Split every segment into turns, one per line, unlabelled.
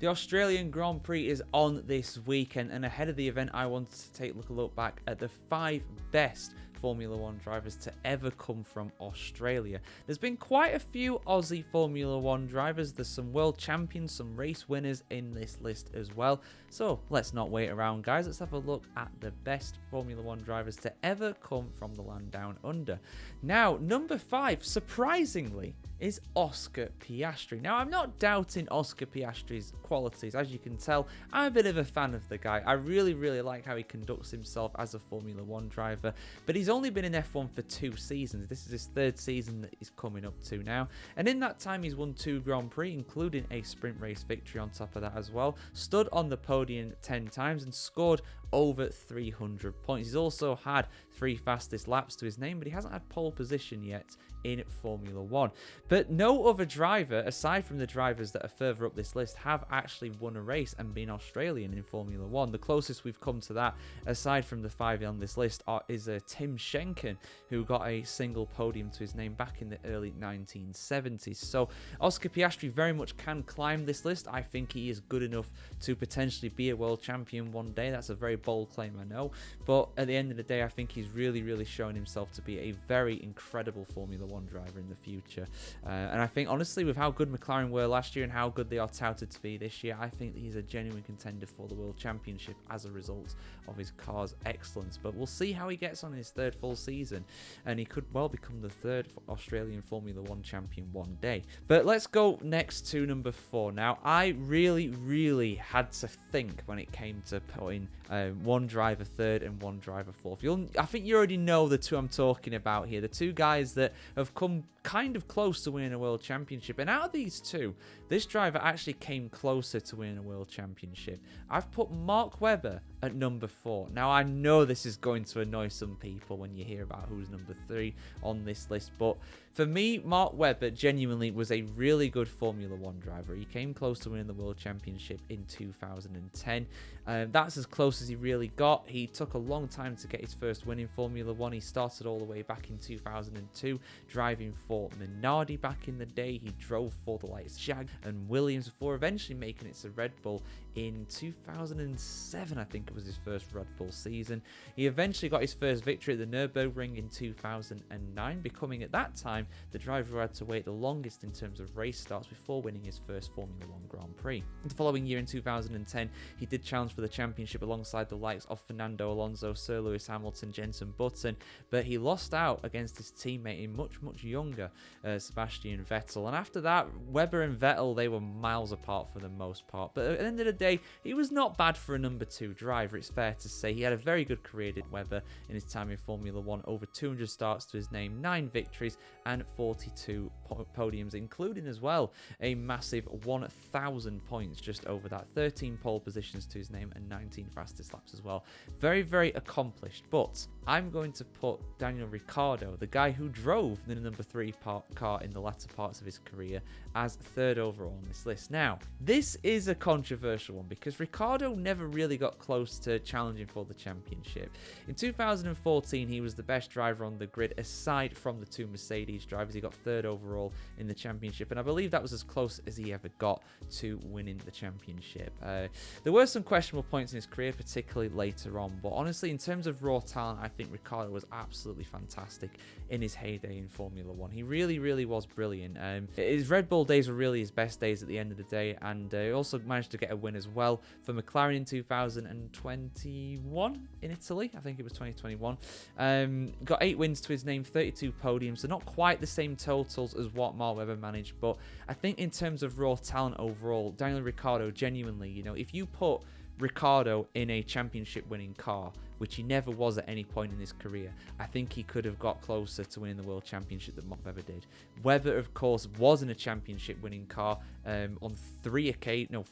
The Australian Grand Prix is on this weekend, and ahead of the event, I wanted to take a look back at the 5 best Formula 1 drivers to ever come from Australia. There's been quite a few Aussie Formula 1 drivers. There's some world champions, some race winners in this list as well. So let's not wait around, guys. Let's have a look at the best Formula 1 drivers to ever come from the land down under. Now, number 5, surprisingly, is Oscar Piastri. Now, I'm not doubting Oscar Piastri's qualities. As you can tell, I'm a bit of a fan of the guy. I really like how he conducts himself as a Formula 1 driver, but he's only been in F1 for 2 seasons. This is his 3rd season that he's coming up to now, and in that time he's won 2 Grand Prix, including a sprint race victory on top of that as well, stood on the podium 10 times and scored over 300 points. He's also had 3 fastest laps to his name, but he hasn't had pole position yet in Formula 1. But no other driver, aside from the drivers that are further up this list, have actually won a race and been Australian in Formula 1. The closest we've come to that, aside from the 5 on this list, is Tim Schenken, who got a single podium to his name back in the early 1970s. So Oscar Piastri very much can climb this list. I think he is good enough to potentially be a world champion one day. That's a very bold claim, I know. But at the end of the day, I think he's really shown himself to be a very incredible Formula 1 driver in the future. And I think, honestly, with how good McLaren were last year and how good they are touted to be this year, I think that he's a genuine contender for the World Championship as a result of his car's excellence. But we'll see how he gets on in his 3rd full season, and he could well become the 3rd Australian Formula 1 champion one day. But let's go next to number 4. Now, I really had to think when it came to putting one driver 3rd and one driver 4th. I think you already know the 2 I'm talking about here. The 2 guys that have come kind of close to winning a world championship. And out of these 2, this driver actually came closer to winning a world championship. I've put Mark Webber at number 4. Now, I know this is going to annoy some people when you hear about who's number 3 on this list, but for me, Mark Webber genuinely was a really good Formula 1 driver. He came close to winning the World Championship in 2010. That's as close as he really got. He took a long time to get his first win in Formula 1. He started all the way back in 2002, driving for Minardi back in the day. He drove for the likes of Jag and Williams before eventually making it to Red Bull in 2007, I think it was his first Red Bull season. He eventually got his first victory at the Nürburgring in 2009, becoming at that time the driver who had to wait the longest in terms of race starts before winning his first Formula 1 Grand Prix. The following year in 2010, he did challenge for the championship alongside the likes of Fernando Alonso, Sir Lewis Hamilton, Jenson Button, but he lost out against his teammate in much younger Sebastian Vettel. And after that, Webber and Vettel, they were miles apart for the most part. But at the end of the day, he was not bad for a number 2 driver, it's fair to say. He had a very good career, did Webber, in his time in Formula 1. Over 200 starts to his name, 9 victories and 42 podiums, including as well a massive 1,000 points just over that. 13 pole positions to his name and 19 fastest laps as well. Very accomplished. But I'm going to put Daniel Ricciardo, the guy who drove the number 3 car in the latter parts of his career, as 3rd overall on this list. Now, this is a controversial one because Ricciardo never really got close to challenging for the championship. In 2014, he was the best driver on the grid aside from the 2 Mercedes drivers. He got 3rd overall in the championship, and I believe that was as close as he ever got to winning the championship. There were some questionable points in his career, particularly later on, but honestly, in terms of raw talent, I think Ricciardo was absolutely fantastic in his heyday in Formula 1. He really was brilliant. His Red Bull days were really his best days at the end of the day, and he also managed to get a win as well for McLaren in 2021 in Italy. I think it was 2021. Got 8 wins to his name, 32 podiums, so not quite the same totals as what Mark Webber managed, but I think in terms of raw talent overall, Daniel Ricciardo genuinely, if you put Ricciardo in a championship winning car, which he never was at any point in his career, I think he could have got closer to winning the World Championship than Mark Webber did. Webber, of course, was in a championship winning car on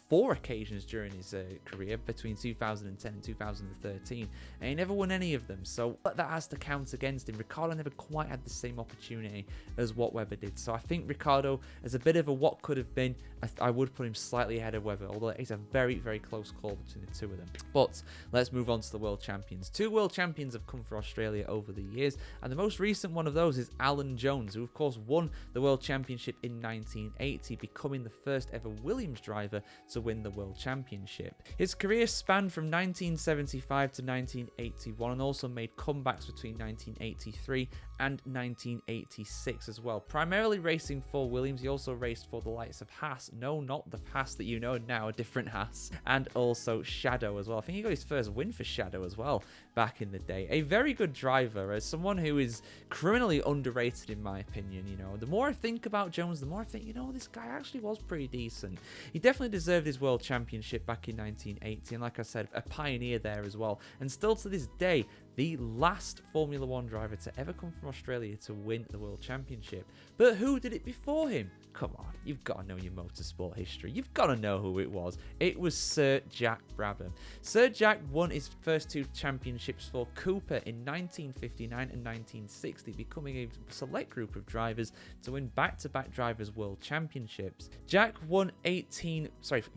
4 occasions during his career between 2010 and 2013, and he never won any of them, so that has to count against him. Ricciardo never quite had the same opportunity as what Webber did, so I think Ricciardo, as a bit of a what could have been, I would put him slightly ahead of Webber, although it's a very close call between the 2 of them. But let's move on to the World Championship. champions. 2 world champions have come for Australia over the years, and the most recent one of those is Alan Jones, who of course won the World Championship in 1980, becoming the first ever Williams driver to win the World Championship. His career spanned from 1975 to 1981 and also made comebacks between 1983 and 1986 as well. Primarily racing for Williams, he also raced for the likes of Haas. No, not the Haas that you know now, a different Haas. And also Shadow as well. I think he got his first win for Shadow as well back in the day. A very good driver, as someone who is criminally underrated in my opinion. You know, the more I think about Jones, the more I think, you know, this guy actually was pretty decent. He definitely deserved his World Championship back in 1980, and like I said, a pioneer there as well. And still to this day, the last Formula 1 driver to ever come from Australia to win the World Championship. But who did it before him? Come on, you've got to know your motorsport history. You've got to know who it was. It was Sir Jack Brabham. Sir Jack won his first 2 championships for Cooper in 1959 and 1960, becoming a select group of drivers to win back-to-back Drivers' World Championships. Jack won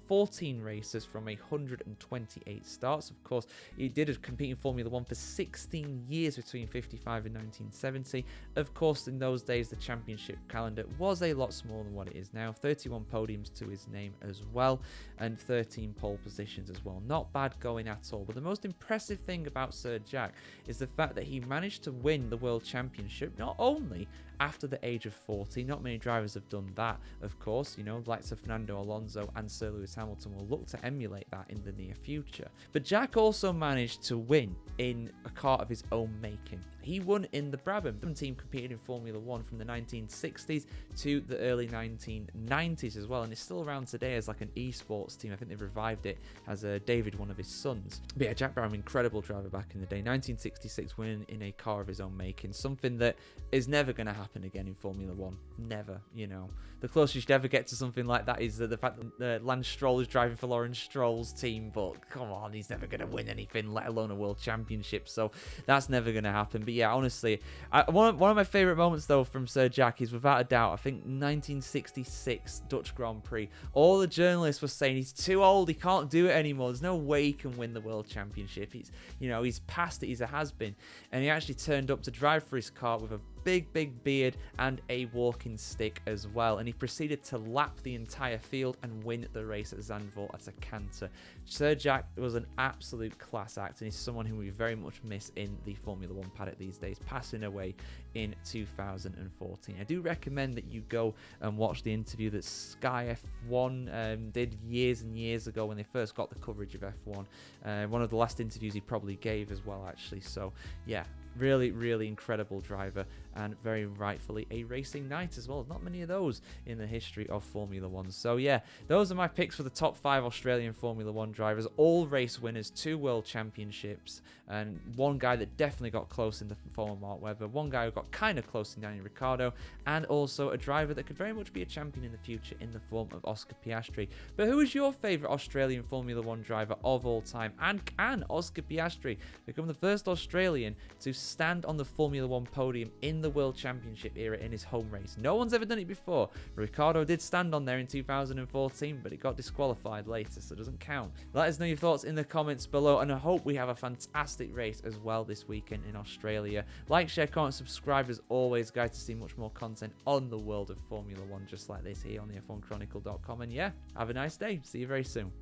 14 races from 128 starts. Of course, he did compete in Formula 1 for 16 years between 55 and 1970. Of course, in those days, the championship calendar was a lot smaller than what it is now. 31 podiums to his name as well, and 13 pole positions as well. Not bad going at all. But the most impressive thing about Sir Jack is the fact that he managed to win the World Championship not only after the age of 40. Not many drivers have done that, of course. You know, the likes of Fernando Alonso and Sir Lewis Hamilton will look to emulate that in the near future. But Jack also managed to win in a car of his own making. He won in the Brabham team, competed in Formula 1 from the 1960s to the early 1990s as well, and it's still around today as like an esports team. I think they've revived it as David, one of his sons. But yeah, Jack Brabham, incredible driver back in the day. 1966 winning in a car of his own making, something that is never going to happen again in Formula 1. Never, you know. The closest you'd ever get to something like that is the fact that Lance Stroll is driving for Lawrence Stroll's team, but come on, he's never going to win anything, let alone a world championship, so that's never going to happen. But yeah, honestly, one of my favourite moments though from Sir Jack is without a doubt, I think 1966 Dutch Grand Prix. All the journalists were saying he's too old, he can't do it anymore, there's no way he can win the world championship. He's past it, he's a has-been, and he actually turned up to drive for his car with a big beard and a walking stick as well, and he proceeded to lap the entire field and win the race at Zandvoort at a canter. Sir Jack was an absolute class act, and he's someone who we very much miss in the Formula 1 paddock these days, passing away in 2014. I do recommend that you go and watch the interview that Sky F1 did years and years ago when they first got the coverage of F1. One of the last interviews he probably gave as well, actually. So yeah, really incredible driver, and very rightfully a racing knight as well. Not many of those in the history of Formula 1. So yeah, those are my picks for the top 5 Australian Formula 1 drivers. All race winners, 2 world championships, and one guy that definitely got close in the form of Mark Webber, one guy who got kind of close in Daniel Ricciardo, and also a driver that could very much be a champion in the future in the form of Oscar Piastri. But who is your favourite Australian Formula 1 driver of all time? And can Oscar Piastri become the first Australian to stand on the Formula 1 podium in the World Championship era in his home race? No one's ever done it before. Ricciardo did stand on there in 2014, but it got disqualified later, so it doesn't count. Let us know your thoughts in the comments below, and I hope we have a fantastic race as well this weekend in Australia. Like, share, comment, subscribe as always, guys, to see much more content on the world of Formula 1 just like this here on the F1Chronicle.com. And yeah, have a nice day. See you very soon.